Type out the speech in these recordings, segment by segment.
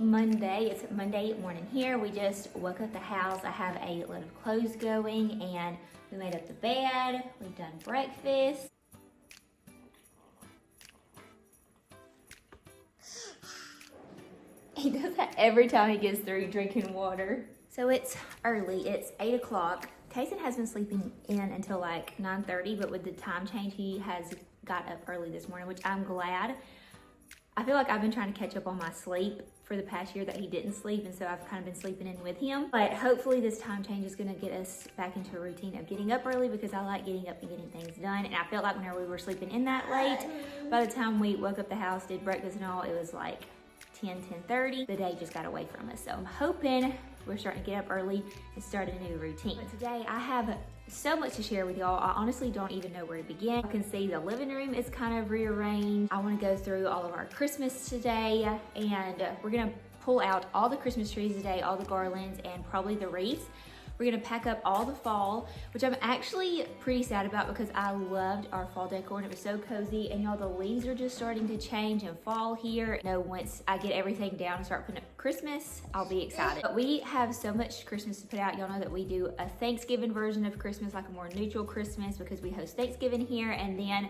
Monday. It's Monday morning here. We just woke up the house. I have a load of clothes going and we made up the bed. We've done breakfast. He does that every time he gets through drinking water. So it's early, it's 8 o'clock. Kaysen has been sleeping in until like 9:30, but with the time change, he has got up early this morning, which I'm glad. I feel like I've been trying to catch up on my sleep for the past year that he didn't sleep, and so I've kind of been sleeping in with him. But hopefully this time change is gonna get us back into a routine of getting up early, because I like getting up and getting things done. And I felt like whenever we were sleeping in that late, by the time we woke up the house, did breakfast and all, it was like 10:30. The day just got away from us. So I'm hoping we're starting to get up early and start a new routine. But today I have so much to share with y'all. I honestly don't even know where to begin. You can see the living room is kind of rearranged. I want to go through all of our Christmas today, and we're gonna pull out all the Christmas trees today, all the garlands, and probably the wreaths. We're gonna pack up all the fall, which I'm actually pretty sad about because I loved our fall decor and it was so cozy. And y'all, the leaves are just starting to change and fall here. You know, once I get everything down and start putting up Christmas, I'll be excited. But we have so much Christmas to put out. Y'all know that we do a Thanksgiving version of Christmas, like a more neutral Christmas, because we host Thanksgiving here. And then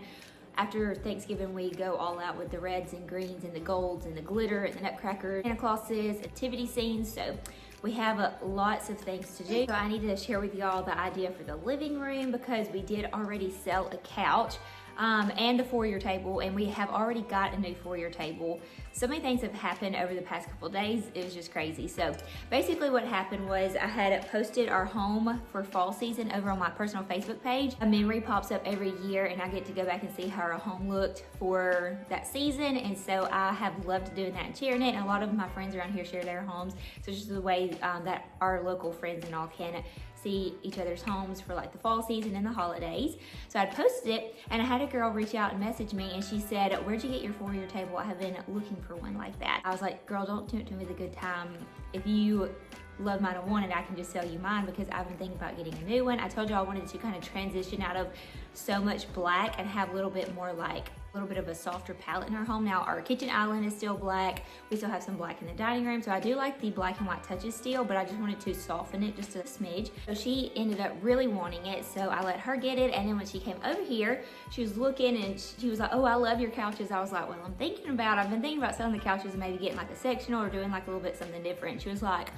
after Thanksgiving, we go all out with the reds and greens and the golds and the glitter and the nutcrackers, Santa Clauses, nativity scenes. So we have lots of things to do. So I need to share with y'all the idea for the living room, because we did already sell a couch and a foyer table, and we have already got a new foyer table. So many things have happened over the past couple days. It was just crazy. So basically what happened was I had posted our home for fall season over on my personal Facebook page. A memory pops up every year and I get to go back and see how our home looked for that season. And so I have loved doing that and sharing it. And a lot of my friends around here share their homes. So it's just the way that our local friends and all can see each other's homes for like the fall season and the holidays. So I posted it and I had a girl reach out and message me, and she said, "Where'd you get your foyer table? I have been looking for one like that." I was like, "Girl, don't tempt me with a good time. If you love mine and want it, I can just sell you mine, because I've been thinking about getting a new one." I told you I wanted to kind of transition out of so much black and have a little bit more like a little bit of a softer palette in our home. Now our kitchen island is still black. We still have some black in the dining room. So I do like the black and white touches still, but I just wanted to soften it just a smidge. So she ended up really wanting it. So I let her get it. And then when she came over here, she was looking and she was like, "Oh, I love your couches." I was like, "Well, I've been thinking about selling the couches and maybe getting like a sectional or doing like a little bit something different." She was like,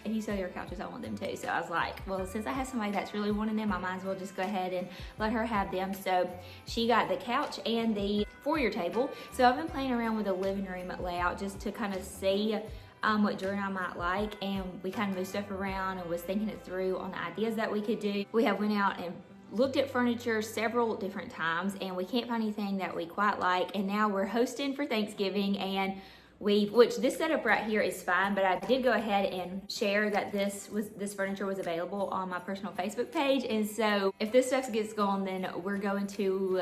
"If you sell your couches, I want them too." So I was like, well, since I have somebody that's really wanting them, I might as well just go ahead and let her have them. So she got the couch and the foyer table. So I've been playing around with the living room layout just to kind of see what Drew and I might like. And we kind of moved stuff around and was thinking it through on the ideas that we could do. We have went out and looked at furniture several different times and we can't find anything that we quite like. And now we're hosting for Thanksgiving, and which this setup right here is fine, but I did go ahead and share that this furniture was available on my personal Facebook page. And so if this stuff gets going, then we're going to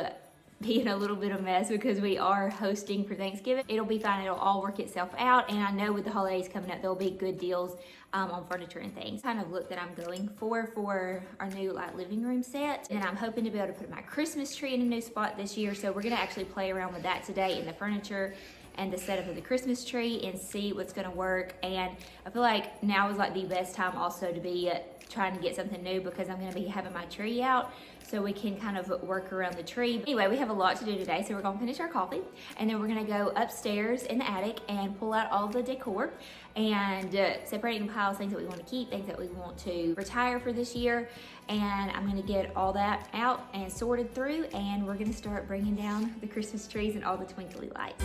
be in a little bit of a mess because we are hosting for Thanksgiving. It'll be fine, it'll all work itself out. And I know with the holidays coming up, there'll be good deals on furniture and things. Kind of look that I'm going for our new like living room set. And I'm hoping to be able to put my Christmas tree in a new spot this year. So we're gonna actually play around with that today in the furniture and the setup of the Christmas tree and see what's gonna work. And I feel like now is like the best time also to be trying to get something new, because I'm gonna be having my tree out so we can kind of work around the tree. Anyway, we have a lot to do today, so we're gonna finish our coffee and then we're gonna go upstairs in the attic and pull out all the decor and separating piles, things that we want to keep, things that we want to retire for this year. And I'm gonna get all that out and sorted through, and we're gonna start bringing down the Christmas trees and all the twinkly lights.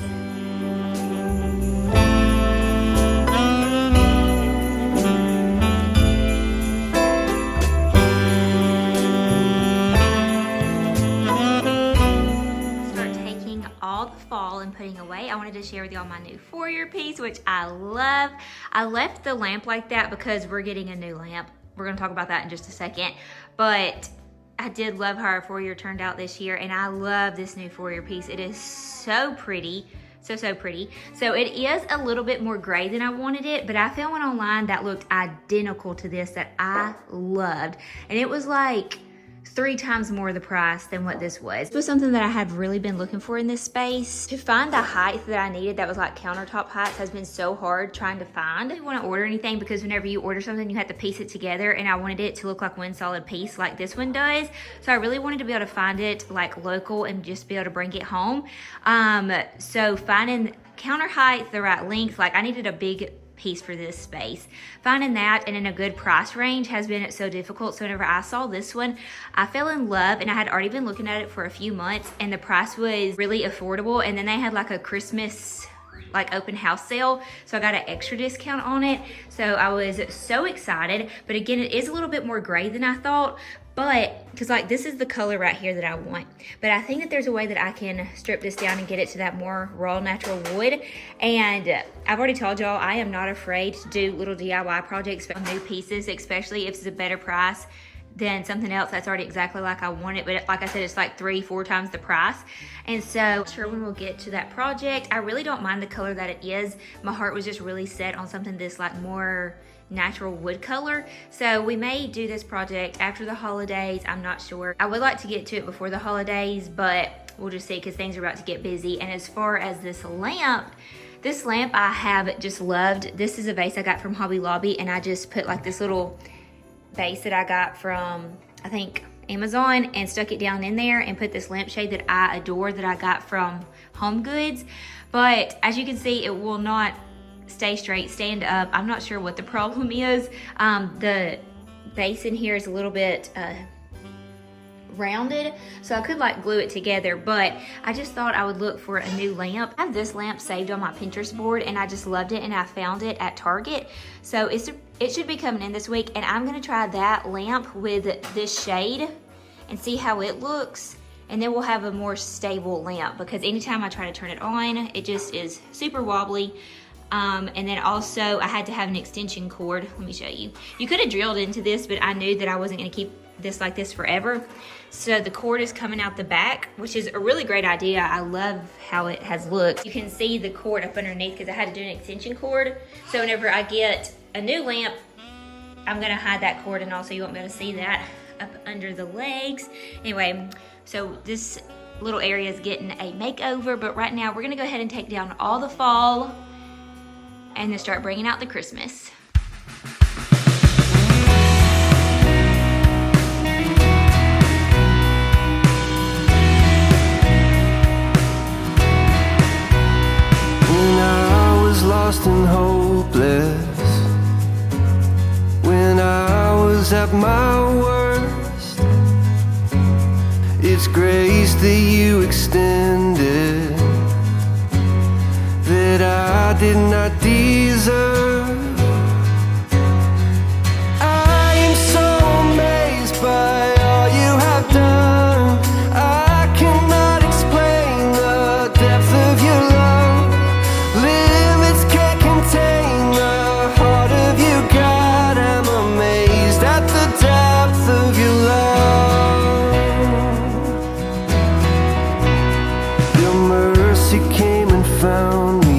And putting away, I wanted to share with y'all my new foyer piece, which I love. I left the lamp like that because we're getting a new lamp. We're gonna talk about that in just a second, but I did love how our foyer turned out this year, and I love this new foyer piece. It is so pretty. So pretty. So it is a little bit more gray than I wanted it, but I found one online that looked identical to this that I loved. And it was like 3 times more the price than what this was. This was something that I had really been looking for in this space. To find the height that I needed that was like countertop heights has been so hard trying to find. I didn't want to order anything because whenever you order something, you have to piece it together, and I wanted it to look like one solid piece like this one does. So I really wanted to be able to find it like local and just be able to bring it home. So finding counter height, the right length, like I needed a big piece for this space. Finding that and in a good price range has been so difficult. So whenever I saw this one, I fell in love, and I had already been looking at it for a few months, and the price was really affordable. And then they had like a Christmas like open house sale, so I got an extra discount on it. So I was so excited. But again, it is a little bit more gray than I thought, but because like this is the color right here that I want, but I think that there's a way that I can strip this down and get it to that more raw natural wood. And I've already told y'all I am not afraid to do little DIY projects on new pieces, especially if it's a better price than something else that's already exactly like I want it. But like I said, it's like 3-4 times the price. And so sure, when we'll get to that project, I really don't mind the color that it is. My heart was just really set on something this like more natural wood color. So we may do this project after the holidays. I'm not sure. I would like to get to it before the holidays, but we'll just see because things are about to get busy. And as far as this lamp I have just loved. This is a vase I got from Hobby Lobby, and I just put like this little base that I got from, I think, Amazon, and stuck it down in there and put this lampshade that I adore that I got from Home Goods. But as you can see, it will not stay straight, stand up. I'm not sure what the problem is. The base in here is a little bit rounded, so I could like glue it together, but I just thought I would look for a new lamp. I have this lamp saved on my Pinterest board, and I just loved it, and I found it at Target. So it should be coming in this week, and I'm gonna try that lamp with this shade and see how it looks. And then we'll have a more stable lamp, because anytime I try to turn it on, it just is super wobbly. And then also I had to have an extension cord. Let me show you. You could have drilled into this, but I knew that I wasn't gonna keep this like this forever. So the cord is coming out the back, which is a really great idea. I love how it has looked. You can see the cord up underneath because I had to do an extension cord. So whenever I get a new lamp, I'm gonna hide that cord, and also you won't be able to see that up under the legs. Anyway, so this little area is getting a makeover, but right now we're gonna go ahead and take down all the fall and then start bringing out the Christmas. When I was lost and hopeless, when I was at my worst, it's grace that you extended that I did not deserve. I am so amazed by all you have done. I cannot explain the depth of your love. Limits can't contain the heart of you, God. I'm amazed at the depth of your love. Your mercy came and found me,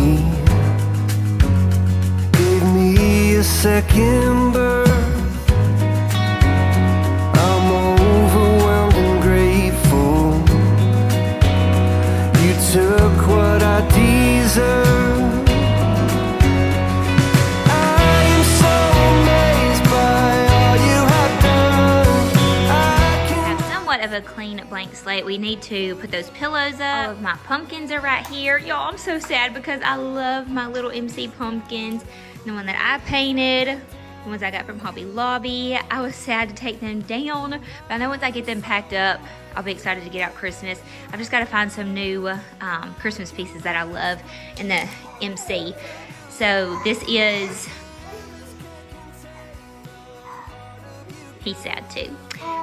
second birth. I'm overwhelmed and grateful. You took what I deserve. I am so amazed by all you have done. I have somewhat of a clean blank slate. We need to put those pillows up. All of my pumpkins are right here. Y'all, I'm so sad because I love my little MC pumpkins. The one that I painted, the ones I got from Hobby Lobby. I was sad to take them down, but I know once I get them packed up, I'll be excited to get out Christmas. I've just got to find some new Christmas pieces that I love in the MC. So this is, he's sad too.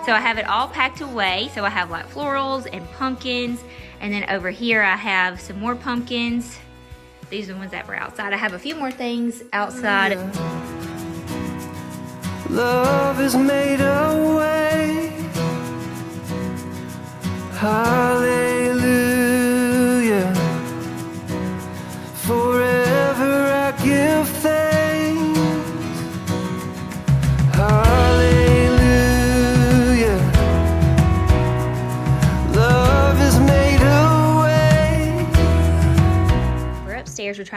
So I have it all packed away. So I have like florals and pumpkins, and then over here I have some more pumpkins. These are the ones that were outside. I have a few more things outside. Love has made a way. Hallelujah. Forever I give thanks. Hallelujah.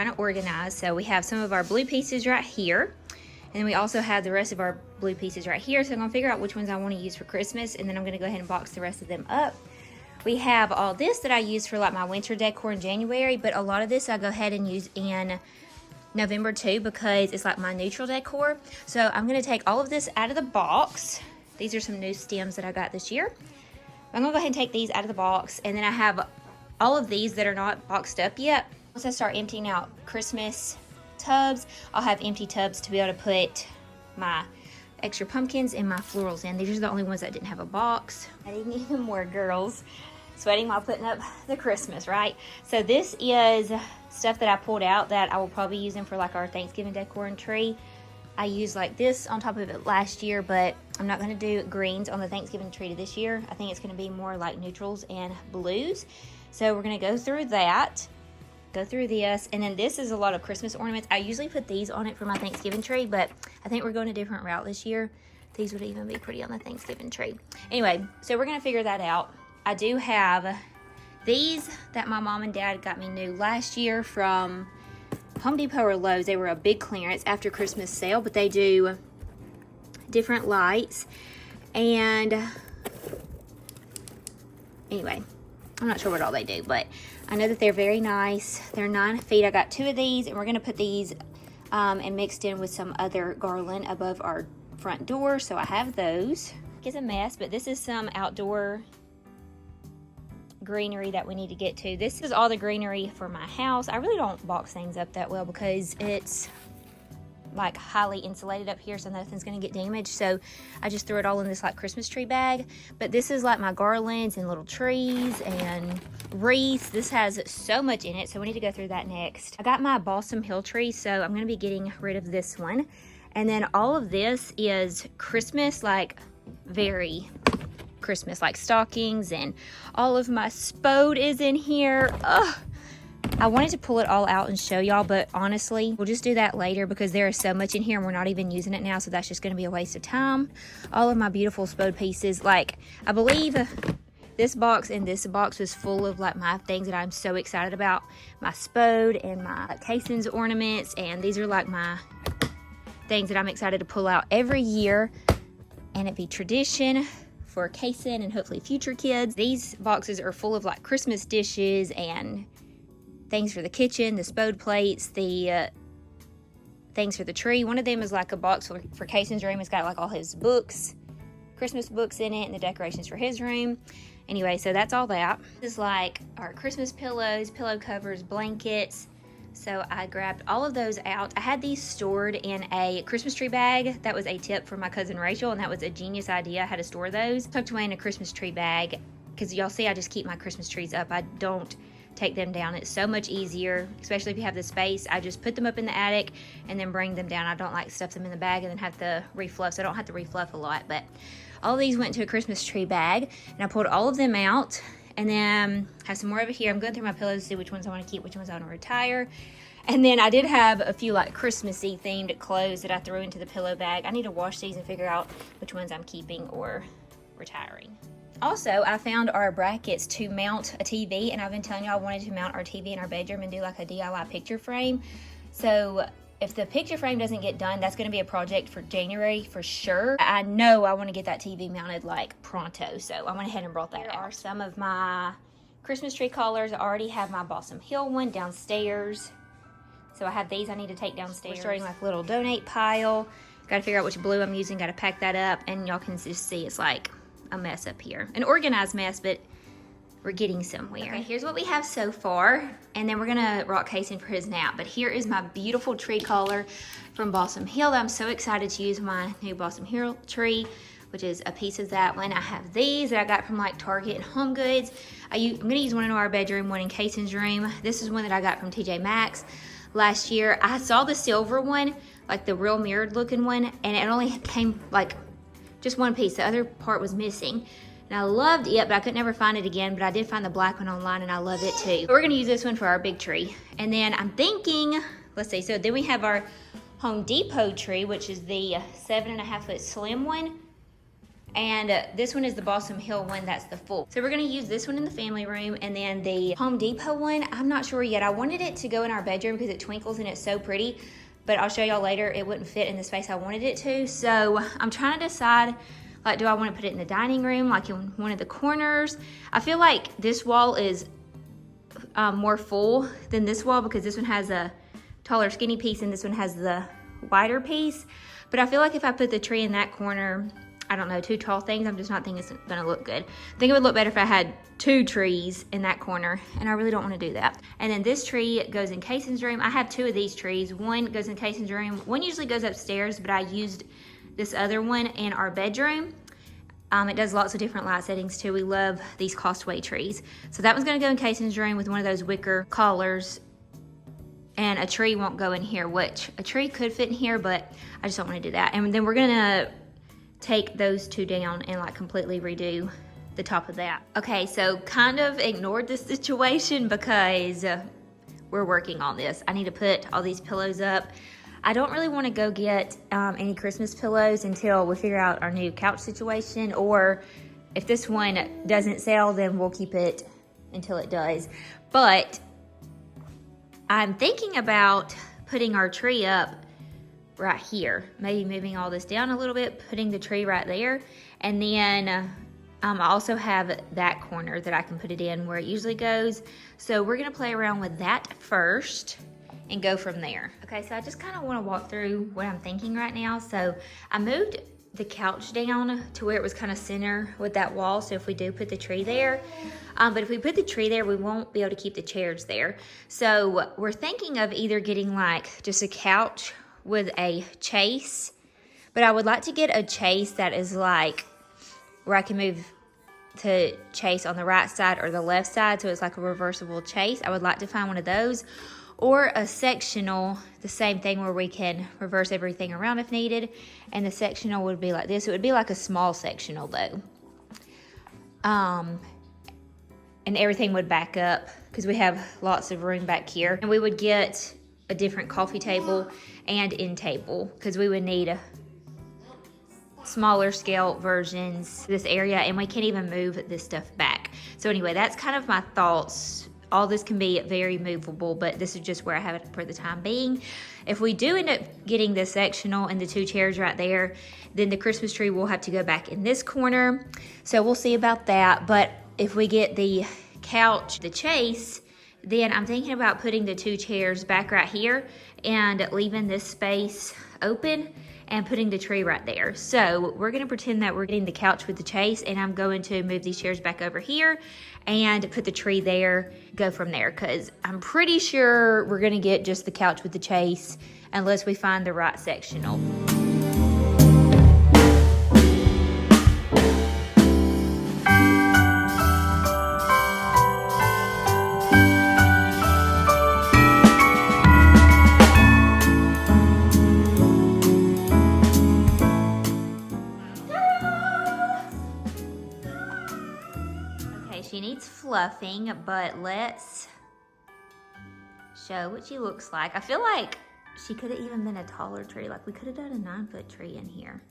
kind of organized. So we have some of our blue pieces right here. And then we also have the rest of our blue pieces right here. So I'm gonna figure out which ones I wanna use for Christmas, and then I'm gonna go ahead and box the rest of them up. We have all this that I use for like my winter decor in January, but a lot of this I go ahead and use in November too, because it's like my neutral decor. So I'm gonna take all of this out of the box. These are some new stems that I got this year. I'm gonna go ahead and take these out of the box, and then I have all of these that are not boxed up yet. Once I start emptying out Christmas tubs, I'll have empty tubs to be able to put my extra pumpkins and my florals in. These are the only ones that didn't have a box. I didn't even more girls sweating while putting up the Christmas, right? So this is stuff that I pulled out that I will probably use them for like our Thanksgiving decor and tree. I used like this on top of it last year, but I'm not gonna do greens on the Thanksgiving tree this year. I think it's gonna be more like neutrals and blues. So we're gonna go through that, go through this, and then this is a lot of Christmas ornaments. I usually put these on it for my Thanksgiving tree, but I think we're going a different route this year. These would even be pretty on the Thanksgiving tree. Anyway, so we're gonna figure that out. I do have these that my mom and dad got me new last year from Home Depot or Lowe's. They were a big clearance after Christmas sale, but they do different lights. And anyway, I'm not sure what all they do, but I know that they're very nice. They're 9 feet. I got 2 of these, and we're gonna put these and mixed in with some other garland above our front door. So I have those. It's a mess, but this is some outdoor greenery that we need to get to. This is all the greenery for my house. I really don't box things up that well because it's like highly insulated up here, so nothing's gonna get damaged. So I just threw it all in this like Christmas tree bag. But this is like my garlands and little trees and wreaths. This has so much in it, so we need to go through that next. I got my balsam hill tree, so I'm gonna be getting rid of this one. And then all of this is Christmas, like very Christmas, like stockings, and all of my spode is in here. Ugh. I wanted to pull it all out and show y'all, but honestly, we'll just do that later because there is so much in here and we're not even using it now, so that's just going to be a waste of time. All of my beautiful spode pieces, like I believe this box and this box was full of like my things that I'm so excited about. My spode and my casings ornaments, and these are like my things that I'm excited to pull out every year and it be tradition for Kason and hopefully future kids. These boxes are full of like Christmas dishes and things for the kitchen, the spode plates, the things for the tree. One of them is like a box for Kason's room. It's got like all his books, Christmas books in it, and the decorations for his room. Anyway, so that's all that. This is like our Christmas pillows, pillow covers, blankets. So I grabbed all of those out. I had these stored in a Christmas tree bag. That was a tip from my cousin Rachel, and that was a genius idea how to store those. Tucked away in a Christmas tree bag, because y'all see I just keep my Christmas trees up. I don't take them down. It's so much easier, especially if you have the space. I just put them up in the attic and then bring them down. I don't like stuff them in the bag and then have to refluff, so I don't have to refluff a lot. But all of these went into a Christmas tree bag, and I pulled all of them out. And then have some more over here. I'm going through my pillows to see which ones I want to keep, which ones I want to retire. And then I did have a few like Christmassy themed clothes that I threw into the pillow bag. I need to wash these and figure out which ones I'm keeping or retiring. Also, I found our brackets to mount a TV, and I've been telling you I wanted to mount our TV in our bedroom and do like a DIY picture frame. So if the picture frame doesn't get done, that's going to be a project for January for sure. I know I want to get that TV mounted like pronto, so I went ahead and brought that out. Here are some of my Christmas tree collars. I already have my Balsam Hill one downstairs, so I have these I need to take downstairs. We're starting like a little donate pile. Got to figure out which blue I'm using. Got to pack that up, and y'all can just see it's like a mess up here. An organized mess, but we're getting somewhere. Okay, here's what we have so far, and then we're gonna rock Kason for his nap. But here is my beautiful tree collar from Balsam Hill that I'm so excited to use my new Balsam Hill tree, which is a piece of that one. I have these that I got from like Target and Home Goods. I'm gonna use one in our bedroom, one in Kason's room. This is one that I got from TJ Maxx last year. I saw the silver one, like the real mirrored looking one, and it only came like just one piece. The other part was missing. And I loved it, but I could never find it again. But I did find the black one online, and I love it too. So we're gonna use this one for our big tree. And then I'm thinking, let's see, so then we have our Home Depot tree, which is the 7.5 foot slim one. And this one is the Balsam Hill one, that's the full. So we're gonna use this one in the family room, and then the Home Depot one, I'm not sure yet. I wanted it to go in our bedroom because it twinkles and it's so pretty, but I'll show y'all later, it wouldn't fit in the space I wanted it to. So I'm trying to decide, like, do I wanna put it in the dining room, like in one of the corners? I feel like this wall is more full than this wall because this one has a taller skinny piece and this one has the wider piece. But I feel like if I put the tree in that corner, I don't know, two tall things, I'm just not thinking it's gonna look good. I think it would look better if I had two trees in that corner, and I really don't wanna do that. And then this tree goes in Cason's room. I have two of these trees. One goes in Cason's room. One usually goes upstairs, but I used this other one in our bedroom. It does lots of different light settings too. We love these Costway trees. So that one's gonna go in Cason's room with one of those wicker collars, and a tree won't go in here, which a tree could fit in here, but I just don't wanna do that. And then we're gonna take those two down and like completely redo the top of that. Okay, so kind of ignored this situation because we're working on this. I need to put all these pillows up. I don't really want to go get any Christmas pillows until we figure out our new couch situation, or if this one doesn't sell, then we'll keep it until it does. But I'm thinking about putting our tree up right here, maybe moving all this down a little bit, putting the tree right there, and then I also have that corner that I can put it in where it usually goes. So we're gonna play around with that first and go from there. Okay, so I just kind of want to walk through what I'm thinking right now. So I moved the couch down to where it was kind of center with that wall, so if we do put the tree there, but if we put the tree there, we won't be able to keep the chairs there. So we're thinking of either getting like just a couch with a chase, but I would like to get a chase that is like where I can move to chase on the right side or the left side, so it's like a reversible chase. I would like to find one of those, or a sectional, the same thing, where we can reverse everything around if needed. And the sectional would be like this. It would be like a small sectional though. And everything would back up because we have lots of room back here. And we would get a different coffee table and end table because we would need smaller scale versions of this area, and we can't even move this stuff back. So anyway, that's kind of my thoughts. All this can be very movable, but this is just where I have it for the time being. If we do end up getting the sectional and the two chairs right there, then the Christmas tree will have to go back in this corner. So we'll see about that. But if we get the couch, the chase, then I'm thinking about putting the two chairs back right here and leaving this space open and putting the tree right there. So we're gonna pretend that we're getting the couch with the chase, and I'm going to move these chairs back over here and put the tree there, go from there, because I'm pretty sure we're gonna get just the couch with the chase unless we find the right sectional. She needs fluffing, but let's show what she looks like. I feel like she could have even been a taller tree. Like we could have done a 9-foot tree in here.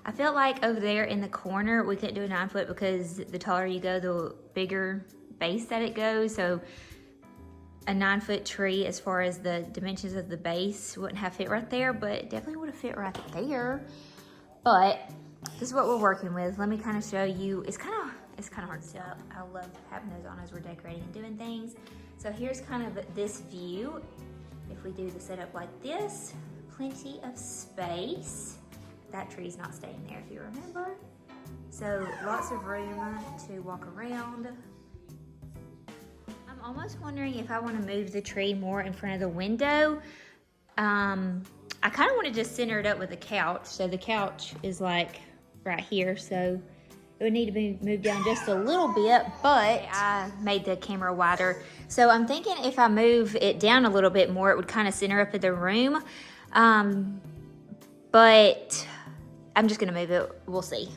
I felt like over there in the corner, we couldn't do a 9-foot because the taller you go, the bigger base that it goes. So a 9-foot tree, as far as the dimensions of the base, wouldn't have fit right there, but it definitely would have fit right there. But this is what we're working with. Let me kind of show you. It's kind of hard to tell. I love having those on as we're decorating and doing things. So here's kind of this view. If we do the setup like this, plenty of space. That tree's not staying there, if you remember. So lots of room to walk around. I'm almost wondering if I want to move the tree more in front of the window. I kind of want to just center it up with a couch. So the couch is like right here. So it would need to be moved down just a little bit, but I made the camera wider. So I'm thinking if I move it down a little bit more, it would kind of center up in the room. But I'm just gonna move it, we'll see.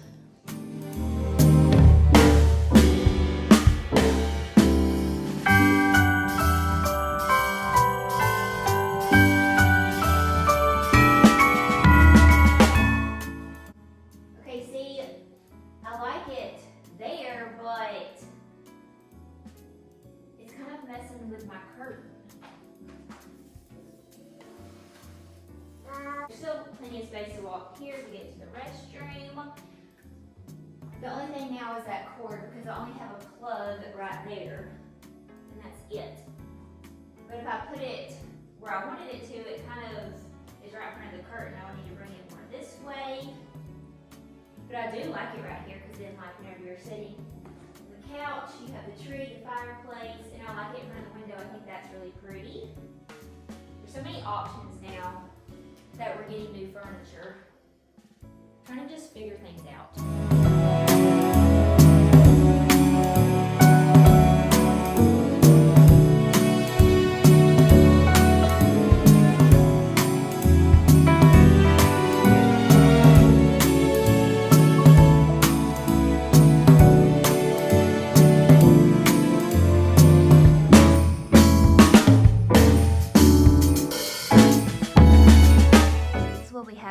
There's still plenty of space to walk here to get to the restroom. The only thing now is that cord because I only have a plug right there, and that's it. But if I put it where I wanted it to, it kind of is right in front of the curtain. I would need to bring it more this way. But I do like it right here because then like whenever you're sitting on the couch, you have the tree, the fireplace, and I like it in front of the window. I think that's really pretty. There's so many options now that we're getting new furniture. Trying to just figure things out.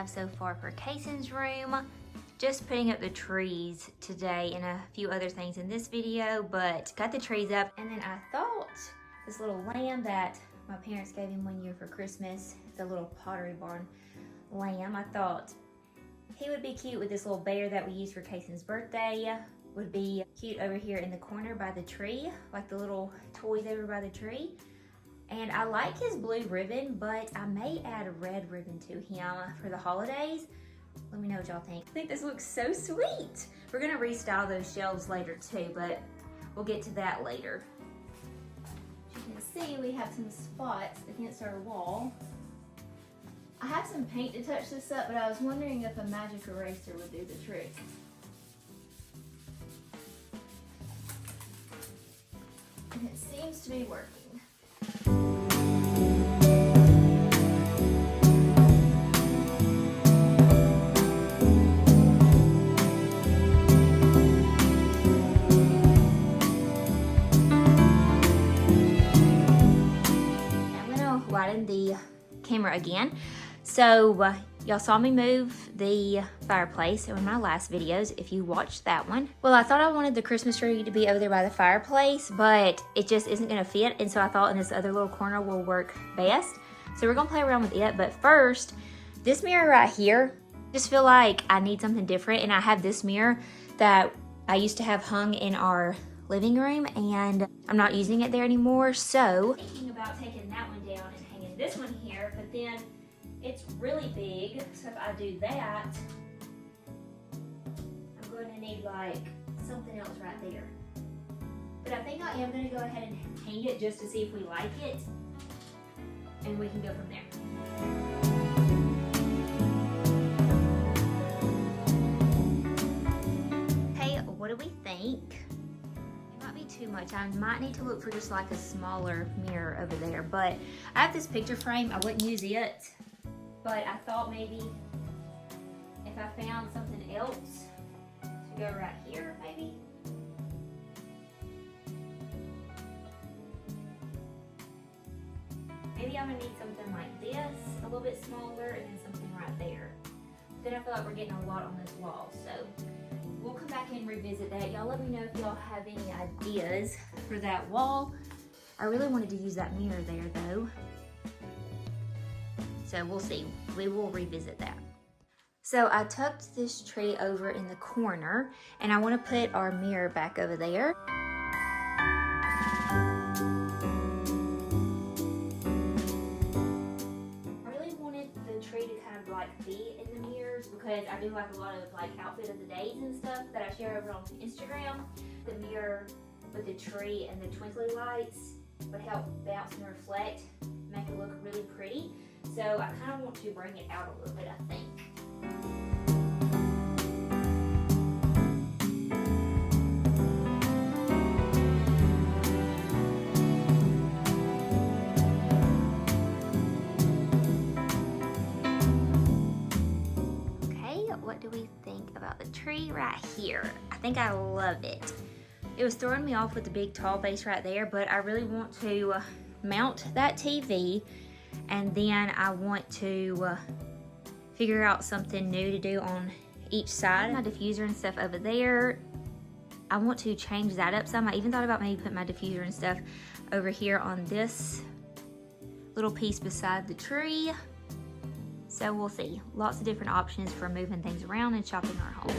So far for Kaysen's room. Just putting up the trees today and a few other things in this video, but got the trees up. And then I thought this little lamb that my parents gave him one year for Christmas, the little Pottery Barn lamb, I thought he would be cute with this little bear that we used for Kaysen's birthday. Would be cute over here in the corner by the tree, like the little toys over by the tree. And I like his blue ribbon, but I may add a red ribbon to him for the holidays. Let me know what y'all think. I think this looks so sweet. We're gonna restyle those shelves later too, but we'll get to that later. As you can see, we have some spots against our wall. I have some paint to touch this up, but I was wondering if a magic eraser would do the trick. And it seems to be working. Widen the camera again. So y'all saw me move the fireplace in my last videos if you watched that one. Well, I thought I wanted the Christmas tree to be over there by the fireplace, but it just isn't gonna fit, and so I thought in this other little corner will work best. So we're gonna play around with it, but first, this mirror right here, just feel like I need something different, and I have this mirror that I used to have hung in our living room, and I'm not using it there anymore, so thinking about taking that one down and hanging this one here, but then it's really big, so if I do that, I'm going to need like something else right there. But I think I am going to go ahead and hang it just to see if we like it, and we can go from there. Hey, what do we think? Too much. I might need to look for just like a smaller mirror over there, but I have this picture frame. I wouldn't use it, but I thought maybe if I found something else to go right here, maybe. Maybe I'm gonna need something like this, a little bit smaller, and then something right there. Then I feel like we're getting a lot on this wall, so we'll come back and revisit that. Y'all let me know if y'all have any ideas for that wall. I really wanted to use that mirror there though. So we'll see. We will revisit that. So I tucked this tree over in the corner, and I want to put our mirror back over there. I really wanted the tree to kind of like be in the mirrors because I do like a lot of like outfit of the days and stuff that I share over on Instagram. The mirror with the tree and the twinkly lights would help bounce and reflect, make it look really pretty. So I kind of want to bring it out a little bit, I think. What do we think about the tree right here? I think I love it. It was throwing me off with the big tall base right there, but I really want to mount that TV, and then I want to figure out something new to do on each side. My diffuser and stuff over there, I want to change that up some. I even thought about maybe putting my diffuser and stuff over here on this little piece beside the tree. So we'll see. Lots of different options for moving things around and shopping our home.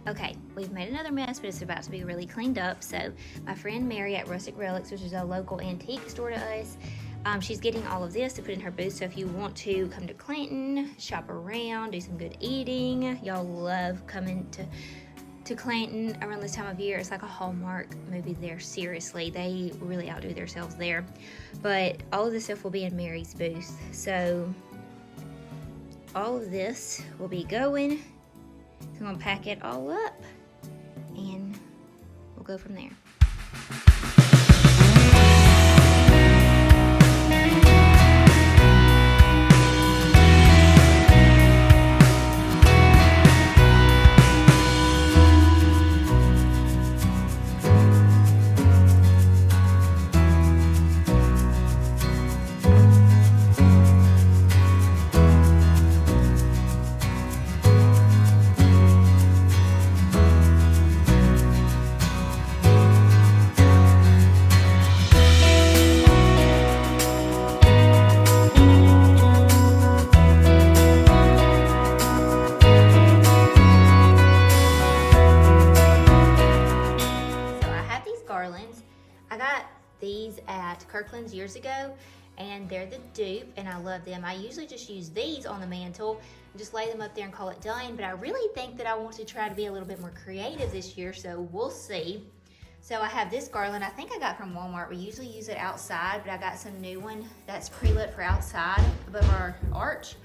Okay, we've made another mess, but it's about to be really cleaned up. So my friend Mary at Rustic Relics, which is a local antique store to us, she's getting all of this to put in her booth. So if you want to come to Clanton, shop around, do some good eating, y'all love coming to Clanton around this time of year. It's like a Hallmark movie there. Seriously, they really outdo themselves there. But all of this stuff will be in Mary's booth. So all of this will be going. So I'm gonna pack it all up and we'll go from there. Kirkland's years ago, and they're the dupe, and I love them. I usually just use these on the mantle and just lay them up there and call it done, but I really think that I want to try to be a little bit more creative this year, so we'll see. So I have this garland I think I got from Walmart. We usually use it outside, but I got some new one that's pre-lit for outside above our arch,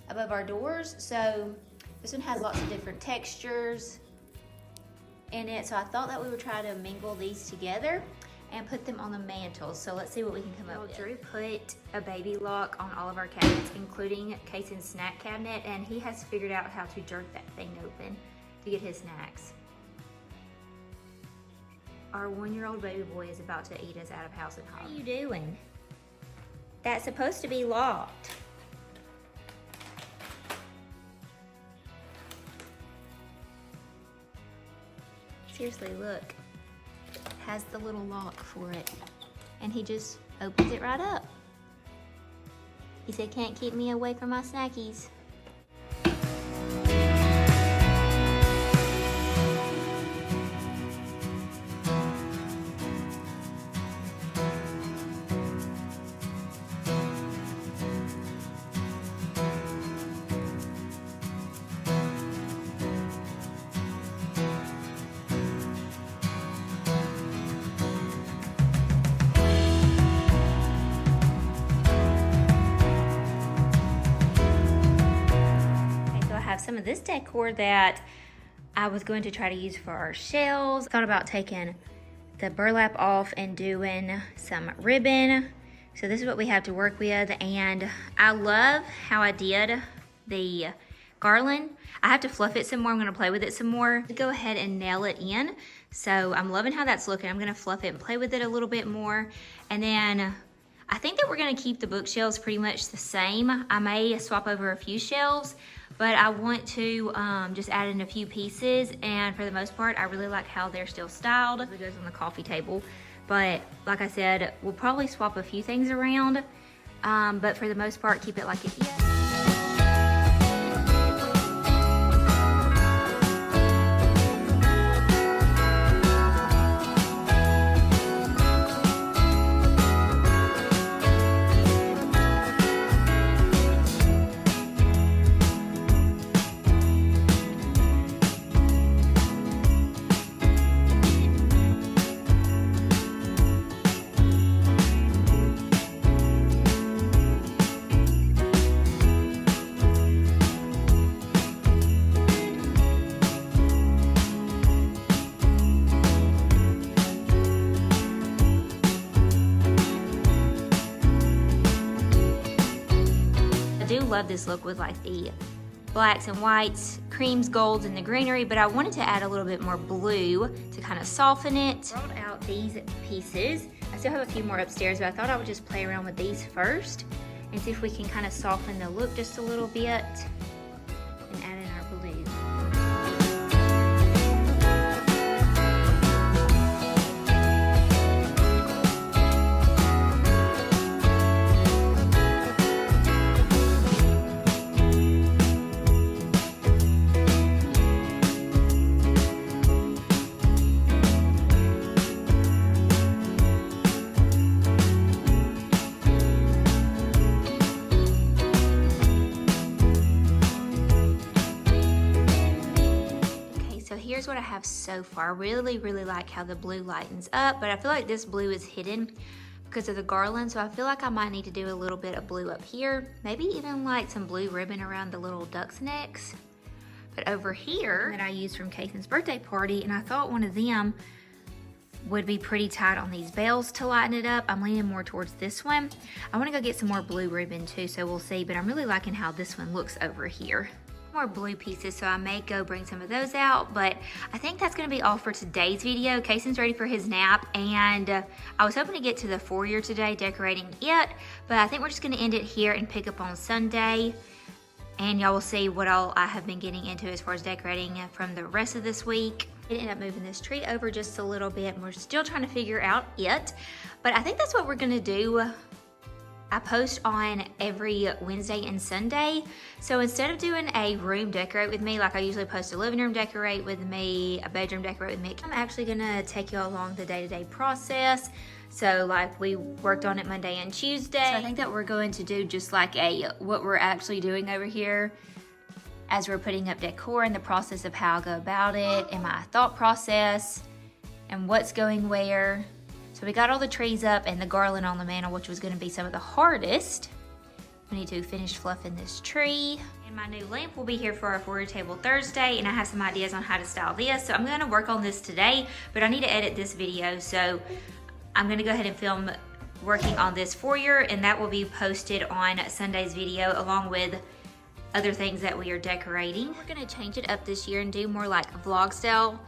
above our doors. So this one has lots of different textures in it, so I thought that we would try to mingle these together and put them on the mantle. So let's see what we can come up with. Drew put a baby lock on all of our cabinets, including Casey's snack cabinet, and he has figured out how to jerk that thing open to get his snacks. Our 1-year-old baby boy is about to eat us out of house and home. What are you doing? That's supposed to be locked. Seriously, look. Has the little lock for it, and he just opens it right up. He said, "Can't keep me away from my snackies." Some of this decor that I was going to try to use for our shelves. Thought about taking the burlap off and doing some ribbon. So this is what we have to work with, and I love how I did the garland. I have to fluff it some more. I'm gonna play with it some more. Go ahead and nail it in. So I'm loving how that's looking. I'm gonna fluff it and play with it a little bit more. And then I think that we're gonna keep the bookshelves pretty much the same. I may swap over a few shelves, but I want to just add in a few pieces, and for the most part, I really like how they're still styled. It goes on the coffee table, but like I said, we'll probably swap a few things around, but for the most part, keep it like it is. love this look with like the blacks and whites, creams, golds, and the greenery, but I wanted to add a little bit more blue to kind of soften it. I brought out these pieces. I still have a few more upstairs, but I thought I would just play around with these first and see if we can kind of soften the look just a little bit and add in our blue. Here's what I have so far. I really like how the blue lightens up, but I feel like this blue is hidden because of the garland, so I feel like I might need to do a little bit of blue up here, maybe even like some blue ribbon around the little duck's necks. But over here that I used from Cason's birthday party, and I thought one of them would be pretty tight on these bells to lighten it up. I'm leaning more towards this one. I want to go get some more blue ribbon too, so we'll see, but I'm really liking how this one looks over here. More blue pieces, so I may go bring some of those out, but I think that's going to be all for today's video. Cason's ready for his nap, and I was hoping to get to the foyer today decorating it, but I think we're just going to end it here and pick up on Sunday, and y'all will see what all I have been getting into as far as decorating from the rest of this week. I ended up moving this tree over just a little bit, and we're still trying to figure out it, but I think that's what we're going to do. I post on every Wednesday and Sunday. So instead of doing a room decorate with me, like I usually post a living room decorate with me, a bedroom decorate with me, I'm actually gonna take you along the day-to-day process. So like we worked on it Monday and Tuesday. So I think that we're going to do just like what we're actually doing over here as we're putting up decor and the process of how I go about it and my thought process and what's going where. So we got all the trees up and the garland on the mantle, which was going to be some of the hardest. We need to finish fluffing this tree. And my new lamp will be here for our foyer table Thursday, and I have some ideas on how to style this. So I'm going to work on this today, but I need to edit this video. So I'm going to go ahead and film working on this foyer, and that will be posted on Sunday's video along with other things that we are decorating. We're going to change it up this year and do more like vlog style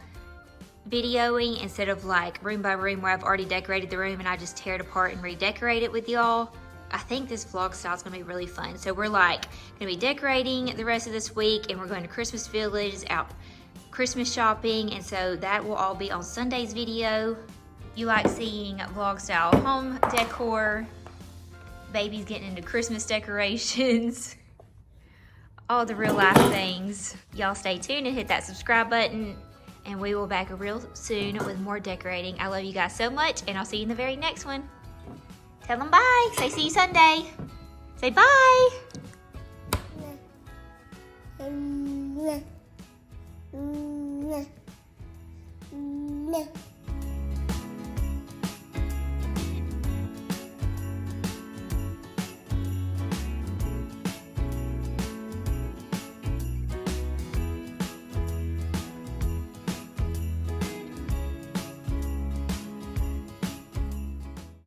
videoing instead of like room by room where I've already decorated the room and I just tear it apart and redecorate it with y'all. I think this vlog style is gonna be really fun. So we're like gonna be decorating the rest of this week, and we're going to Christmas Village, out Christmas shopping, and so that will all be on Sunday's video. You like seeing vlog style home decor, babies getting into Christmas decorations, all the real life things. Y'all stay tuned and hit that subscribe button, and we will be back real soon with more decorating. I love you guys so much, and I'll see you in the very next one. Tell them bye. Say see you Sunday. Say bye.